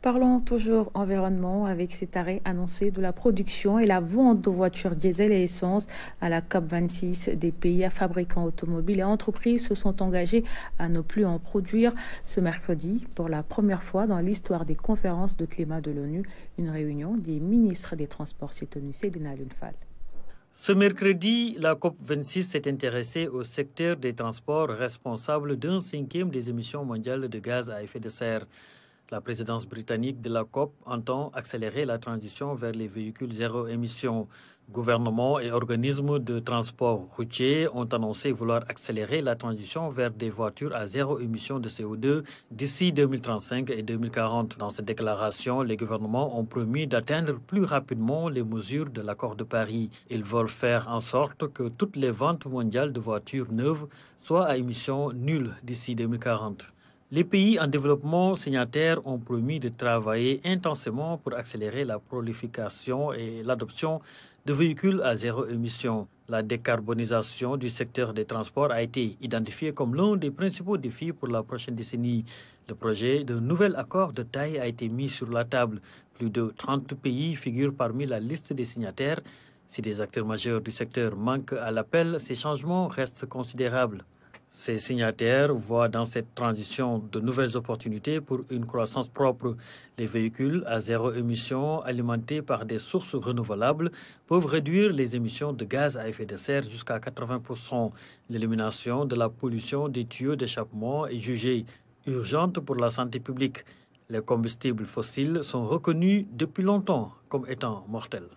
Parlons toujours environnement avec cet arrêt annoncé de la production et la vente de voitures diesel et essence à la COP26. Des pays à fabricants automobiles et entreprises se sont engagés à ne plus en produire ce mercredi. Pour la première fois dans l'histoire des conférences de climat de l'ONU, une réunion des ministres des Transports s'est tenue. Seydina Alioune Fall. Ce mercredi, la COP26 s'est intéressée au secteur des transports responsable d'un cinquième des émissions mondiales de gaz à effet de serre. La présidence britannique de la COP entend accélérer la transition vers les véhicules zéro émission. Gouvernements et organismes de transport routier ont annoncé vouloir accélérer la transition vers des voitures à zéro émission de CO2 d'ici 2035 et 2040. Dans cette déclaration, les gouvernements ont promis d'atteindre plus rapidement les mesures de l'accord de Paris. Ils veulent faire en sorte que toutes les ventes mondiales de voitures neuves soient à émission nulle d'ici 2040. Les pays en développement signataires ont promis de travailler intensément pour accélérer la prolifération et l'adoption de véhicules à zéro émission. La décarbonisation du secteur des transports a été identifiée comme l'un des principaux défis pour la prochaine décennie. Le projet d'un nouvel accord de taille a été mis sur la table. Plus de 30 pays figurent parmi la liste des signataires. Si des acteurs majeurs du secteur manquent à l'appel, ces changements restent considérables. Ces signataires voient dans cette transition de nouvelles opportunités pour une croissance propre. Les véhicules à zéro émission alimentés par des sources renouvelables peuvent réduire les émissions de gaz à effet de serre jusqu'à 80%. L'élimination de la pollution des tuyaux d'échappement est jugée urgente pour la santé publique. Les combustibles fossiles sont reconnus depuis longtemps comme étant mortels.